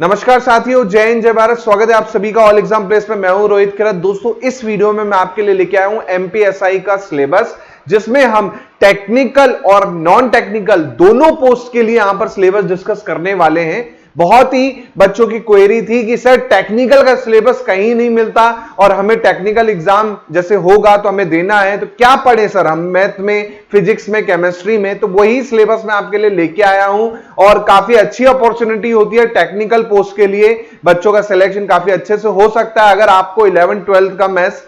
नमस्कार साथियों, जय हिंद जय भारत। स्वागत है आप सभी का ऑल एग्जाम प्लेस में। मैं हूं रोहित किरत। दोस्तों, इस वीडियो में मैं आपके लिए लेके आया हूं एमपीएसआई का सिलेबस, जिसमें हम टेक्निकल और नॉन टेक्निकल दोनों पोस्ट के लिए यहां पर सिलेबस डिस्कस करने वाले हैं। बहुत ही बच्चों की क्वेरी थी कि सर टेक्निकल का सिलेबस कहीं नहीं मिलता और हमें टेक्निकल एग्जाम जैसे होगा तो हमें देना है, तो क्या पढ़े सर हम मैथ में, फिजिक्स में, केमिस्ट्री में। तो वही सिलेबस मैं आपके लिए लेके आया हूं और काफी अच्छी अपॉर्चुनिटी होती है टेक्निकल पोस्ट के लिए। बच्चों का सिलेक्शन काफी अच्छे से हो सकता है अगर आपको 11th-12th का मैथ्स,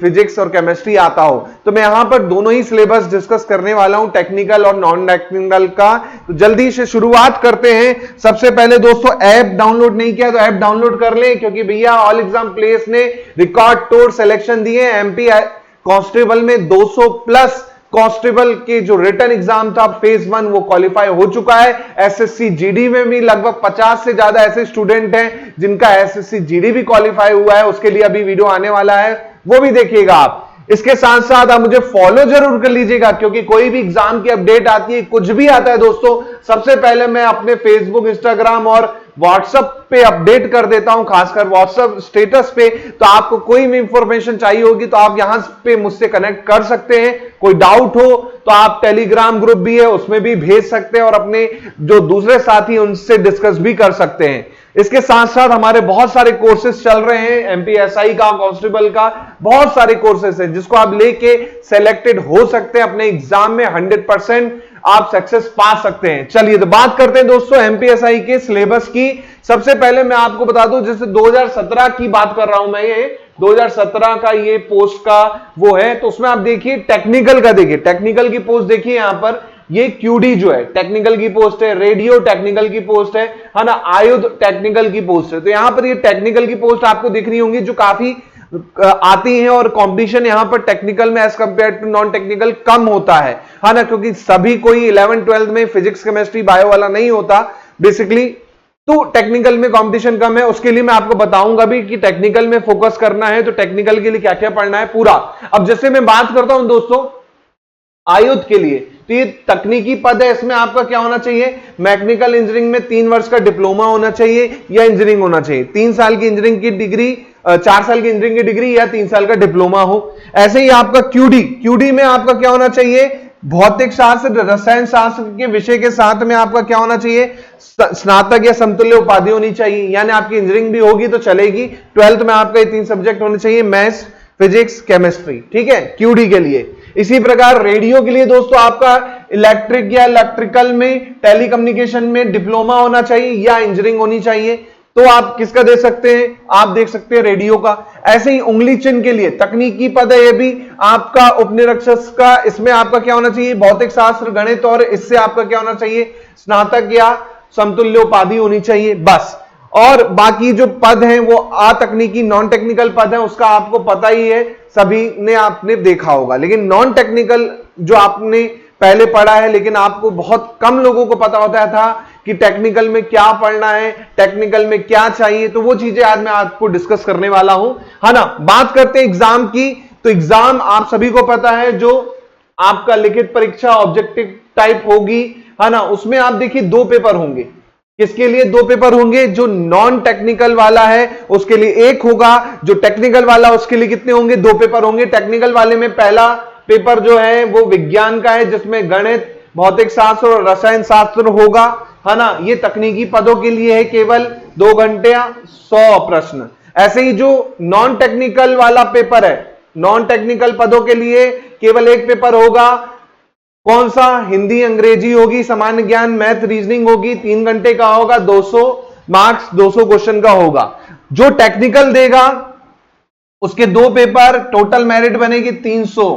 फिजिक्स और केमिस्ट्री आता हो। तो मैं यहां पर दोनों ही सिलेबस डिस्कस करने वाला हूं, टेक्निकल और नॉन टेक्निकल का। तो जल्दी से शुरुआत करते हैं। सबसे पहले दोस्तों, ऐप डाउनलोड नहीं किया तो ऐप डाउनलोड कर लें, क्योंकि भैया ऑल एग्जाम प्लेस ने रिकॉर्ड तोड़ सिलेक्शन दिए। एमपी कांस्टेबल में 200 प्लस कांस्टेबल के जो रिटन एग्जाम था फेज 1 वो क्वालिफाई हो चुका है। एसएससी जीडी में भी लगभग 50 से ज्यादा ऐसे स्टूडेंट हैं जिनका एसएससी जीडी भी क्वालिफाई हुआ है। उसके लिए अभी वीडियो आने वाला है, वो भी देखिएगा आप। इसके साथ साथ आप मुझे फॉलो जरूर कर लीजिएगा, क्योंकि कोई भी एग्जाम की अपडेट आती है, कुछ भी आता है दोस्तों, सबसे पहले मैं अपने फेसबुक, इंस्टाग्राम और व्हाट्सएप पे अपडेट कर देता हूं, खासकर व्हाट्सएप स्टेटस पे। तो आपको कोई भी इंफॉर्मेशन चाहिए होगी तो आप यहां पे मुझसे कनेक्ट कर सकते हैं। कोई डाउट हो तो आप टेलीग्राम ग्रुप भी है, उसमें भी भेज सकते हैं और अपने जो दूसरे साथी उनसे डिस्कस भी कर सकते हैं। इसके साथ साथ हमारे बहुत सारे कोर्सेज चल रहे हैं, एमपीएसआई का, कांस्टेबल का, बहुत सारे कोर्सेज हैं जिसको आप लेके सिलेक्टेड हो सकते हैं। अपने एग्जाम में 100% आप सक्सेस पा सकते हैं। चलिए तो बात करते हैं दोस्तों एमपीएसआई के सिलेबस की। सबसे पहले मैं आपको बता दूं, जैसे 2017 की बात कर रहा हूं मैं, ये 2017 का ये पोस्ट का वो है। तो उसमें आप देखिए टेक्निकल का, देखिए टेक्निकल की पोस्ट देखिए यहां पर, ये क्यूडी जो है टेक्निकल की पोस्ट है, रेडियो टेक्निकल की पोस्ट है ना, आयुध टेक्निकल की पोस्ट है। तो यहां पर ये टेक्निकल की पोस्ट आपको दिख रही होंगी जो काफी आती हैं और कंपटीशन यहां पर टेक्निकल में as compare to non technical कम होता है ना, क्योंकि सभी कोई 11th-12th में फिजिक्स, केमिस्ट्री, बायो वाला नहीं होता बेसिकली। तो टेक्निकल में कंपटीशन कम है। उसके लिए मैं आपको बताऊंगा भी कि टेक्निकल में फोकस करना है तो टेक्निकल के लिए क्या क्या पढ़ना है पूरा। अब जैसे मैं बात करता हूं दोस्तों आयुध के लिए, तो ये तकनीकी पद है। इसमें आपका क्या होना चाहिए, मैकेनिकल इंजीनियरिंग में 3 वर्ष का डिप्लोमा होना चाहिए या इंजीनियरिंग होना चाहिए। 3 साल की इंजीनियरिंग की डिग्री, 4 साल की इंजीनियरिंग की डिग्री या 3 साल का डिप्लोमा हो। ऐसे ही आपका क्यूडी में आपका क्या होना चाहिए, भौतिक शास्त्र, रसायन शास्त्र के विषय के साथ में आपका क्या होना चाहिए, स्नातक या समतुल्य उपाधि होनी चाहिए। यानी आपकी इंजीनियरिंग भी होगी तो चलेगी। 12th में आपका ये 3 सब्जेक्ट होने चाहिए, मैथ्स, फिजिक्स, केमिस्ट्री, ठीक है, क्यूडी के लिए। इसी प्रकार रेडियो के लिए दोस्तों आपका इलेक्ट्रिक या इलेक्ट्रिकल में, टेलीकम्युनिकेशन में डिप्लोमा होना चाहिए या इंजीनियरिंग होनी चाहिए। तो आप किसका दे सकते हैं, आप देख सकते हैं रेडियो का। ऐसे ही उंगली चिन्ह के लिए तकनीकी पद है, ये भी आपका उपनिरीक्षक का, इसमें आपका क्या होना चाहिए, भौतिक शास्त्र, गणित, और इससे आपका क्या होना चाहिए, स्नातक या समतुल्य उपाधि होनी चाहिए, बस। और बाकी जो पद हैं वो अतकनीकी, नॉन टेक्निकल पद हैं, उसका आपको पता ही है, सभी ने आपने देखा होगा। लेकिन नॉन टेक्निकल जो आपने पहले पढ़ा है, लेकिन आपको बहुत कम लोगों को पता होता था कि टेक्निकल में क्या पढ़ना है, टेक्निकल में क्या चाहिए। तो वो चीजें आज मैं आपको डिस्कस करने वाला हूं, है ना। बात करते हैं एग्जाम की। तो एग्जाम आप सभी को पता है, जो आपका लिखित परीक्षा ऑब्जेक्टिव टाइप होगी, है ना। उसमें आप देखिए 2 पेपर होंगे। किसके लिए 2 पेपर होंगे, जो नॉन टेक्निकल वाला है उसके लिए 1 होगा, जो टेक्निकल वाला उसके लिए कितने होंगे, 2 पेपर होंगे। टेक्निकल वाले में पहला पेपर जो है वो विज्ञान का है, जिसमें गणित, भौतिक शास्त्र और रसायन शास्त्र होगा, है ना। ये तकनीकी पदों के लिए है, केवल 2 घंटे 100 प्रश्न। ऐसे ही जो नॉन टेक्निकल वाला पेपर है, नॉन टेक्निकल पदों के लिए केवल 1 पेपर होगा। कौन सा, हिंदी अंग्रेजी होगी, सामान्य ज्ञान, मैथ, रीजनिंग होगी, 3 घंटे का होगा, 200 मार्क्स, 200 क्वेश्चन का होगा। जो टेक्निकल देगा उसके 2 पेपर, टोटल मेरिट बनेगी 300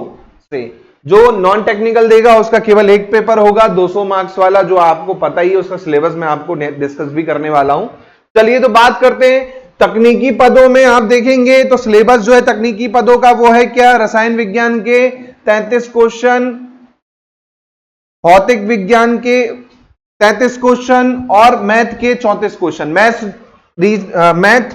से। जो नॉन टेक्निकल देगा उसका केवल 1 पेपर होगा, 200 मार्क्स वाला, जो आपको पता ही है, उसका सिलेबस मैं आपको डिस्कस भी करने वाला हूं। चलिए तो बात करते हैं तकनीकी पदों में। आप देखेंगे तो सिलेबस जो है तकनीकी पदों का वो है क्या, रसायन विज्ञान के 33 क्वेश्चन, भौतिक विज्ञान के 33 क्वेश्चन और मैथ के 34 क्वेश्चन। मैथ,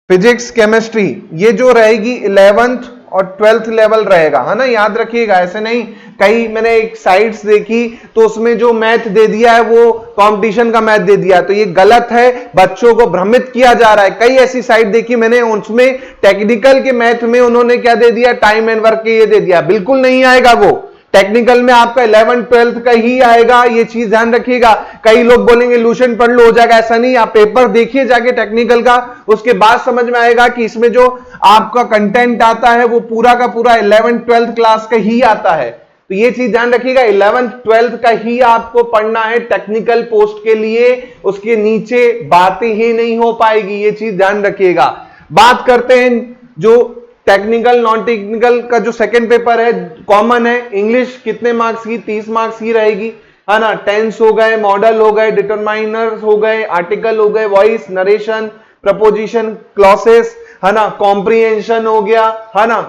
फिजिक्स, केमिस्ट्री, ये जो रहेगी 11th और 12th लेवल रहेगा, है ना, याद रखिएगा। ऐसे नहीं, कई मैंने एक साइट्स देखी तो उसमें जो मैथ दे दिया है वो कंपटीशन का मैथ दे दिया है, तो ये गलत है, बच्चों को भ्रमित किया जा रहा है। कई ऐसी साइट देखी मैंने, उसमें टेक्निकल के मैथ में उन्होंने क्या दे दिया, टाइम एंड वर्क के ये दे दिया। बिल्कुल नहीं आएगा, वो टेक्निकल में आपका 11th 12th का ही आएगा, ये चीज ध्यान रखिएगा। कई लोग बोलेंगे लूशन पढ़ लो हो जाएगा, ऐसा नहीं, आप पेपर देखिए जाके टेक्निकल का, उसके बाद समझ में आएगा कि इसमें जो आपका कंटेंट आता है वो पूरा का पूरा 11th 12th क्लास का ही आता है। तो ये चीज ध्यान रखिएगा, 11th 12th का ही आपको पढ़ना है टेक्निकल पोस्ट के लिए, उसके नीचे बातें ही नहीं हो पाएगी, ये चीज ध्यान रखिएगा। बात करते हैं जो टेक्निकल नॉन टेक्निकल का जो सेकंड पेपर है, कॉमन है। इंग्लिश कितने मार्क्स की, 30 मार्क्स की रहेगी, है ना। टेंस हो गए, मॉडल हो गए, डिटरमाइनर्स हो गए, आर्टिकल हो गए, वॉइस, नरेशन, प्रपोजिशन, क्लॉसेस, है ना, कॉम्प्रिहेंशन हो गया, है ना,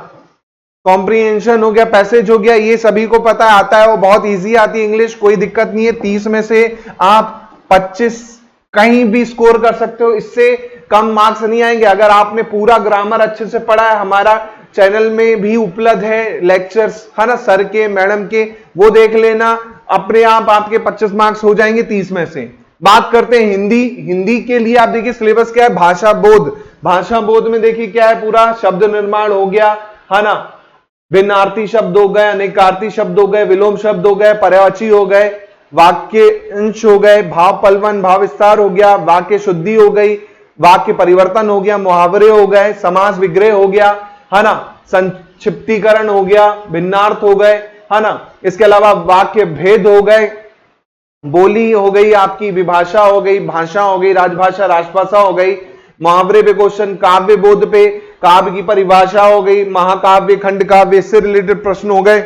कॉम्प्रिहेंशन हो गया, पैसेज हो गया, ये सभी को पता आता है, वो बहुत इजी आती है इंग्लिश, कोई दिक्कत नहीं है। 30 में से आप 25 कहीं भी स्कोर कर सकते हो, इससे कम मार्क्स नहीं आएंगे। अगर आपने पूरा ग्रामर अच्छे से पढ़ा है, हमारा चैनल में भी उपलब्ध है लेक्चर्स, है ना, सर के मैडम के, वो देख लेना, अपने आप आपके 25 मार्क्स हो जाएंगे 30 में से। बात करते हैं हिंदी। हिंदी के लिए आप देखिए सिलेबस क्या है, भाषा बोध। भाषा बोध में देखिए क्या है, पूरा शब्द निर्माण हो गया, है ना, भिन्नार्थी शब्द हो गए, अनेकार्थी शब्द हो गए, विलोम शब्द हो गए, पर्यायवाची हो गए, वाक्य अंश हो गए, भाव पलवन भाव विस्तार हो गया, वाक्य शुद्धि हो गई, वाक्य परिवर्तन हो गया, मुहावरे हो गए, समास विग्रह हो गया, है ना, संक्षिप्तीकरण हो गया, भिन्नार्थ हो गए, है ना, इसके अलावा वाक्य भेद हो गए, बोली हो गई आपकी, विभाषा हो गई, भाषा हो गई, राजभाषा राजभाषा हो गई, मुहावरे पे क्वेश्चन, काव्य बोध पे काव्य की परिभाषा हो गई, महाकाव्य, खंड काव्य, इससे रिलेटेड प्रश्न हो गए।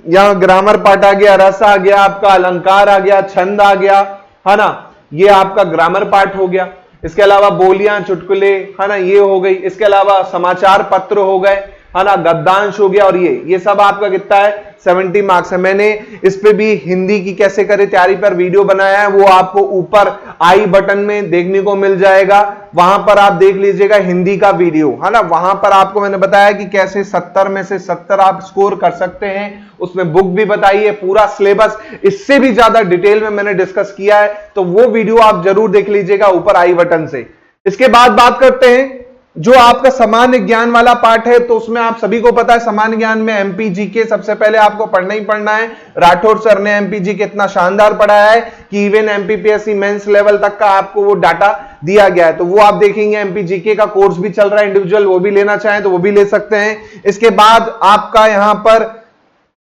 यहां ग्रामर पार्ट आ गया, रस आ गया, आपका अलंकार आ गया, छंद आ गया, है ना, ये आपका ग्रामर पार्ट हो गया। इसके अलावा बोलियां, चुटकुले, है ना, ये हो गई। इसके अलावा समाचार पत्र हो गए, है ना, गद्यांश हो गया, और ये सब आपका कितना है, 70 मार्क्स है। मैंने इस पे भी हिंदी की कैसे करें तैयारी पर वीडियो बनाया है, वो आपको ऊपर आई बटन में देखने को मिल जाएगा, वहां पर आप देख लीजिएगा हिंदी का वीडियो, है ना। वहां पर आपको मैंने बताया कि कैसे 70 में से 70 आप स्कोर कर सकते हैं, उसमें बुक भी बताई है, पूरा सिलेबस इससे भी ज्यादा डिटेल में मैंने डिस्कस किया है, तो वो वीडियो आप जरूर देख लीजिएगा ऊपर आई बटन से। इसके बाद बात करते हैं जो आपका सामान्य ज्ञान वाला पार्ट है, तो उसमें आप सभी को पता है सामान्य ज्ञान में एमपीजीके सबसे पहले आपको पढ़ना ही पढ़ना है। राठौर सर ने एमपीजीके इतना शानदार पढ़ाया है कि इवन एमपीपीएससी मेंस लेवल तक का आपको वो डाटा दिया गया है, तो वो आप देखेंगे। एमपीजीके का कोर्स भी चल रहा है इंडिविजुअल, वो भी लेना चाहें तो वो भी ले सकते हैं। इसके बाद आपका यहां पर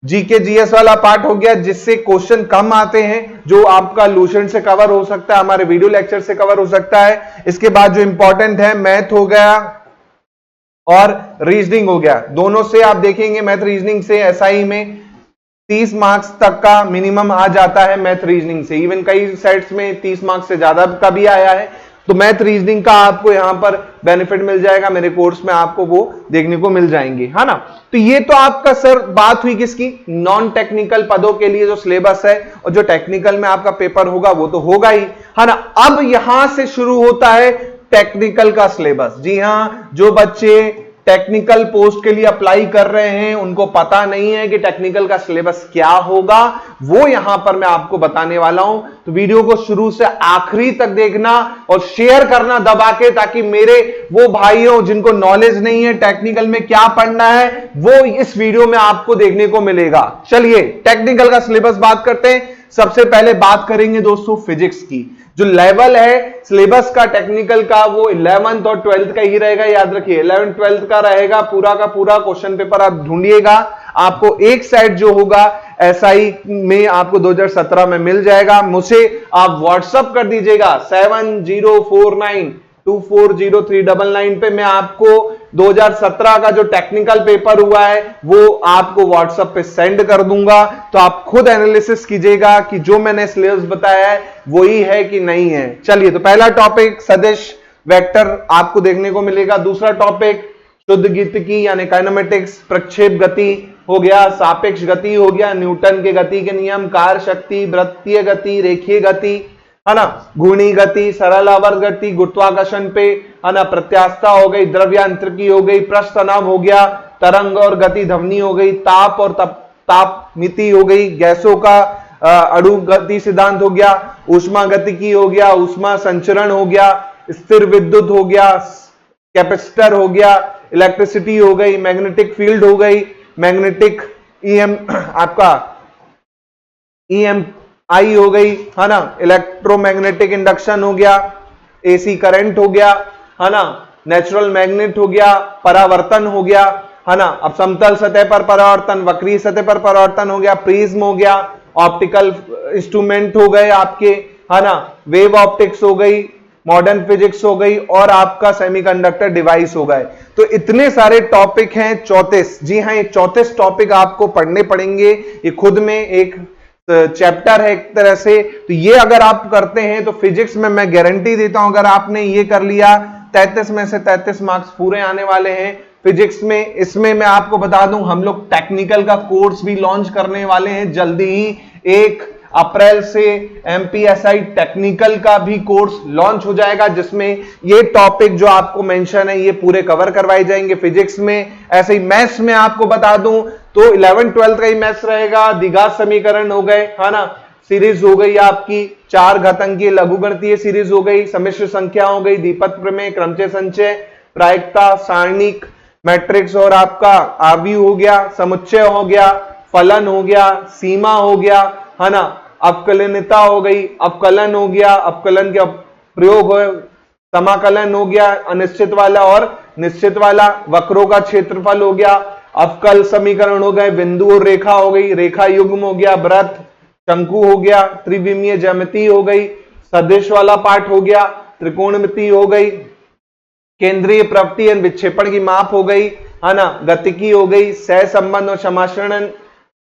जीके जीएस वाला पार्ट हो गया, जिससे क्वेश्चन कम आते हैं, जो आपका लूसेंट से कवर हो सकता है, हमारे वीडियो लेक्चर से कवर हो सकता है। इसके बाद जो इंपॉर्टेंट है, मैथ हो गया और रीजनिंग हो गया। दोनों से आप देखेंगे, मैथ रीजनिंग से एसआई में 30 मार्क्स तक का मिनिमम आ जाता है मैथ रीजनिंग से, इवन कई सेट्स में 30 मार्क्स से ज्यादा का भी आया है। तो मैथ रीजनिंग का आपको यहां पर बेनिफिट मिल जाएगा, मेरे कोर्स में आपको वो देखने को मिल जाएंगे, है ना। तो ये तो आपका सर बात हुई किसकी, नॉन टेक्निकल पदों के लिए जो सिलेबस है, और जो टेक्निकल में आपका पेपर होगा वो तो होगा ही, है ना। अब यहां से शुरू होता है टेक्निकल का सिलेबस। जी हां, जो बच्चे टेक्निकल पोस्ट के लिए अप्लाई कर रहे हैं, उनको पता नहीं है कि टेक्निकल का सिलेबस क्या होगा, वो यहां पर मैं आपको बताने वाला हूं। तो वीडियो को शुरू से आखिरी तक देखना और शेयर करना दबा के, ताकि मेरे वो भाइयों जिनको नॉलेज नहीं है टेक्निकल में क्या पढ़ना है, वो इस वीडियो में आपको देखने को मिलेगा। चलिए टेक्निकल का सिलेबस बात करते हैं। सबसे पहले बात करेंगे दोस्तों फिजिक्स की। जो लेवल है सिलेबस का टेक्निकल का, वो 11th और 12th का ही रहेगा, याद रखिए 11th 12th का रहेगा पूरा का पूरा। क्वेश्चन पेपर आप ढूंढिएगा, आपको एक साइड जो होगा एसआई में आपको 2017 में मिल जाएगा। मुझे आप व्हाट्सअप कर दीजिएगा 7049240399 पे, मैं आपको 2017 का जो टेक्निकल पेपर हुआ है वो आपको व्हाट्सएप पे सेंड कर दूंगा। तो आप खुद एनालिसिस कीजिएगा कि जो मैंने सिलेबस बताया है वही है कि नहीं है। चलिए, तो पहला टॉपिक सदिश वेक्टर आपको देखने को मिलेगा। दूसरा टॉपिक शुद्ध गतिकी यानी काइनेमेटिक्स, प्रक्षेप गति हो गया, सापेक्ष गति हो गया, न्यूटन के गति के नियम, कार्य शक्ति, वृत्तीय गति, रेखीय गति, है ना, घूर्णी गति, सरल आवर्त गति, गुरुत्वाकर्षण पे, है ना, प्रत्यास्थता हो गई, द्रव्यांत्रिकी हो गई, पृष्ठ तनाव हो गया, तरंग और गति ध्वनि हो गई, ताप और ताप मिति हो गई, गैसों का अणु गति सिद्धांत हो गया, ऊष्मा गतिकी हो गया, ऊष्मा संचरण हो गया, स्थिर विद्युत हो गया, कैपेसिटर हो गया, इलेक्ट्रिसिटी हो गई, मैग्नेटिक फील्ड हो गई, मैग्नेटिक आपका EMI हो गई, है ना, इलेक्ट्रोमैग्नेटिक इंडक्शन हो गया, AC करंट हो गया, है ना, नेचुरल मैग्नेट हो गया, परावर्तन हो गया, है ना। अब समतल सतह पर परावर्तन, वक्रीय सतह पर परावर्तन हो गया, प्रिज्म हो गया, ऑप्टिकल इंस्ट्रूमेंट हो गए आपके, है ना, वेव ऑप्टिक्स हो गई, मॉडर्न फिजिक्स हो गई, और आपका सेमीकंडक्टर डिवाइस हो गए। तो इतने सारे टॉपिक हैं 34। जी हाँ, ये 34 टॉपिक आपको पढ़ने पड़ेंगे। ये खुद में एक चैप्टर है एक तरह से। तो ये अगर आप करते हैं तो फिजिक्स में मैं गारंटी देता हूं, अगर आपने ये कर लिया 33 में से 33 मार्क्स पूरे आने वाले हैं फिजिक्स में। इसमें मैं आपको बता दूं, हम लोग टेक्निकल का कोर्स भी लॉन्च करने वाले हैं जल्दी ही। 1 अप्रैल से MPSI टेक्निकल का भी कोर्स लॉन्च हो जाएगा, जिसमें ये टॉपिक जो आपको मेंशन है ये पूरे कवर करवाए जाएंगे फिजिक्स में। ऐसे ही मैथ्स में आपको बता दूं तो 11-12 का ही मैथ्स रहेगा। द्विघात समीकरण हो गए, है ना, सीरीज हो गई आपकी, 4 घातांकीय लघुगणकीय सीरीज हो गई, सम्मिश्र संख्या हो गई, द्विपद प्रमेय, क्रमचय संचय, प्रायिकता, सारणिक, मैट्रिक्स और आपका आव्यूह हो गया, समुच्चय हो गया, फलन हो गया, सीमा हो गया, है ना, अवकलनिता हो गई, अवकलन हो गया, अवकलन के प्रयोग हो, समाकलन हो गया, अनिश्चित वाला और निश्चित वाला, वक्रों का क्षेत्रफल हो गया, अवकल समीकरण हो गए, बिंदु और रेखा हो गई, रेखा युग्म हो गया, वृत्त, शंकु हो गया, त्रिविमीय ज्यामिति हो गई, सदिश वाला पार्ट हो गया, त्रिकोणमिति हो गई, केंद्रीय प्रवृत्ति एवं विक्षेपण की माप हो गई, है ना, गतिकी हो गई, सह संबंध और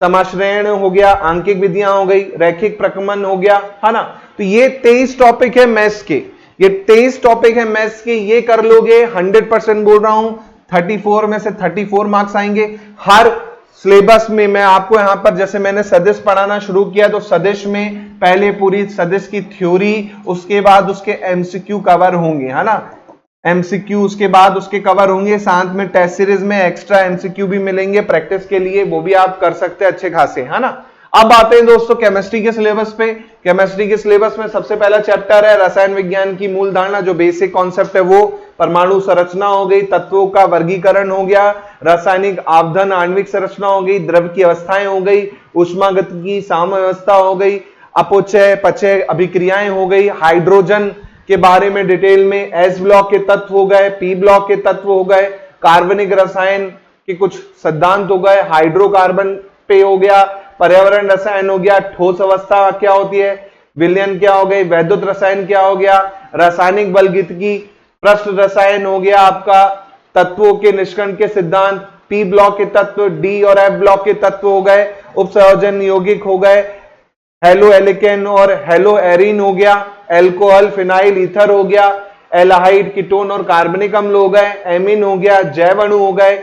समाश्रयण हो गया, आंकिक विधियां हो गई, रैखिक प्रक्रमण हो गया, है ना। तो ये 23 टॉपिक है मैथ्स के, ये 23 टॉपिक है मैथ्स के। ये कर लोगे 100% बोल रहा हूं, 34 में से 34 मार्क्स आएंगे। हर सिलेबस में मैं आपको यहां पर, जैसे मैंने सदिश पढ़ाना शुरू किया तो सदिश में पहले पूरी सदिश की थ्योरी, उसके बाद उसके MCQ कवर होंगे, है ना, MCQ उसके बाद उसके कवर होंगे, साथ में टेस्ट सीरीज में एक्स्ट्रा MCQ भी मिलेंगे प्रैक्टिस के लिए, वो भी आप कर सकते हैं अच्छे खासे, है ना। अब आते हैं दोस्तों केमिस्ट्री के सिलेबस पे। केमिस्ट्री के सिलेबस में सबसे पहला चैप्टर है रसायन विज्ञान की मूल धारणा, जो बेसिक कॉन्सेप्ट है वो, परमाणु संरचना हो गई, तत्वों का वर्गीकरण हो गया, रासायनिक आवर्धन, आणविक संरचना हो गई, द्रव की अवस्थाएं हो गई, ऊष्मागतिकी, साम्यावस्था हो गई, अपचय पचय अभिक्रियाएं हो गई, हाइड्रोजन के बारे में डिटेल में, एस ब्लॉक के तत्व हो गए, पी ब्लॉक के तत्व हो गए, कार्बनिक रसायन के कुछ सिद्धांत हो गए, हाइड्रोकार्बन पे हो गया, पर्यावरण रसायन हो गया, ठोस अवस्था क्या होती है, विलयन क्या हो गई, वैद्युत रसायन क्या हो गया, रासायनिक बलगतिकी, पृष्ठ रसायन हो गया आपका, तत्वों के निष्कर्ण के सिद्धांत, पी ब्लॉक के तत्व, डी और एफ ब्लॉक के तत्व हो गए, उपसंयोजन यौगिक हो गए, हेलो एलिकेन और हेलो एरिन हो गया, एल्कोहल, फिनाइल, ईथर हो गया, एल्डिहाइड, कीटोन और कार्बनिक अम्ल हो गए, एमीन हो गया, जैव अणु हो गए,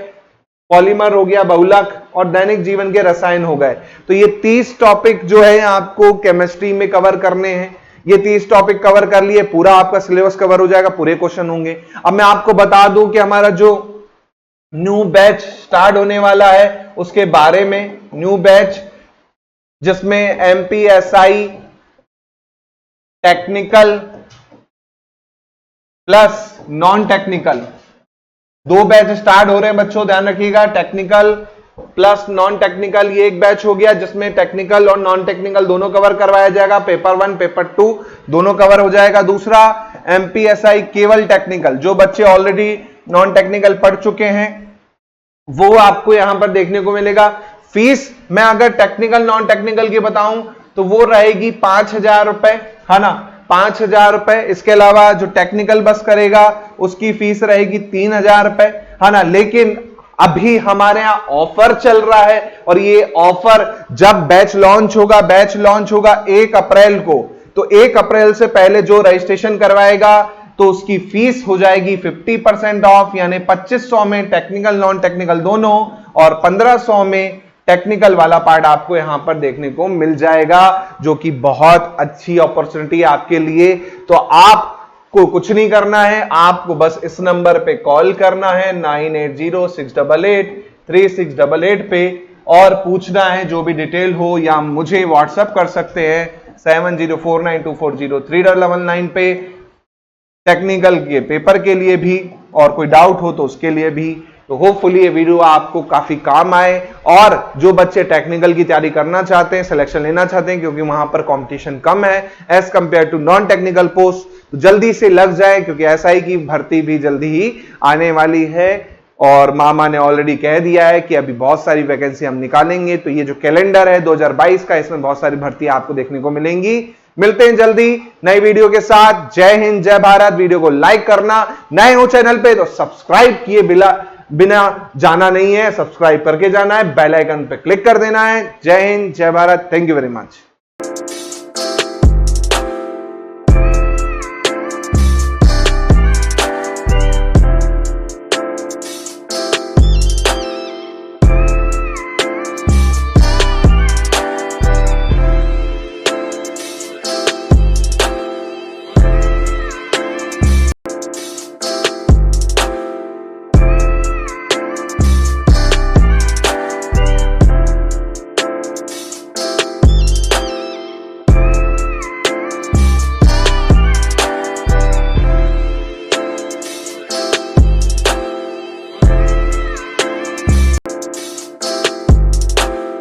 पॉलीमर हो गया, बहुलक और दैनिक जीवन के रसायन हो गए। तो ये 30 टॉपिक जो है आपको केमिस्ट्री में कवर करने हैं। ये 30 टॉपिक कवर कर लिए, पूरा आपका सिलेबस कवर हो जाएगा, पूरे क्वेश्चन होंगे। अब मैं आपको बता दूं कि हमारा जो न्यू बैच स्टार्ट होने वाला है उसके बारे में, न्यू बैच जिसमें MPSI technical plus non technical 2 batch start हो रहे हैं बच्चों, ध्यान रखिएगा। टेक्निकल प्लस नॉन टेक्निकल ये एक बैच हो गया, जिसमें टेक्निकल और नॉन टेक्निकल दोनों कवर करवाया जाएगा, पेपर 1 पेपर 2 दोनों कवर हो जाएगा। दूसरा MPSI केवल टेक्निकल, जो बच्चे ऑलरेडी नॉन टेक्निकल पढ़ चुके हैं वो आपको यहां पर देखने को मिलेगा। फीस मैं अगर टेक्निकल नॉन टेक्निकल की बताऊं तो वो रहेगी 5,000 रुपए, है ना, 5,000 रुपए। इसके अलावा जो टेक्निकल बस करेगा उसकी फीस रहेगी 3,000 रुपए, है ना। लेकिन अभी हमारे यहां ऑफर चल रहा है, और ये ऑफर जब बैच लॉन्च होगा 1 अप्रैल को, तो 1 अप्रैल से पहले जो रजिस्ट्रेशन करवाएगा तो उसकी फीस हो जाएगी 50% ऑफ, यानी 2,500 में टेक्निकल नॉन टेक्निकल दोनों, और 1,500 में टेक्निकल वाला पार्ट आपको यहां पर देखने को मिल जाएगा, जो कि बहुत अच्छी अपॉर्चुनिटी है आपके लिए। तो आपको कुछ नहीं करना है, आपको बस इस नंबर पे कॉल करना है 980688 3688 पे, और पूछना है जो भी डिटेल हो या मुझे व्हाट्सएप कर सकते हैं 7049240399 पे, टेक्निकल के पेपर के लिए भी, और कोई डाउट हो तो उसके लिए भी। तो होपफुली ये वीडियो आपको काफी काम आए, और जो बच्चे टेक्निकल की तैयारी करना चाहते हैं, सिलेक्शन लेना चाहते हैं, क्योंकि वहां पर कंपटीशन कम है as compare to non technical post, तो जल्दी से लग जाए, क्योंकि एसआई की भर्ती भी जल्दी ही आने वाली है। और मामा ने ऑलरेडी कह दिया है कि अभी बहुत सारी वैकेंसी हम निकालेंगे, तो ये जो कैलेंडर है 2022 का, इसमें बहुत सारी भर्ती आपको देखने को मिलेंगी। मिलते हैं जल्दी नई वीडियो के साथ। जय हिंद, जय भारत। वीडियो को लाइक करना, नए हो चैनल पे तो सब्सक्राइब किए बिना जाना नहीं है, सब्सक्राइब करके जाना है, बेल आइकन पे क्लिक कर देना है। जय हिंद, जय Bharat. Thank you very much.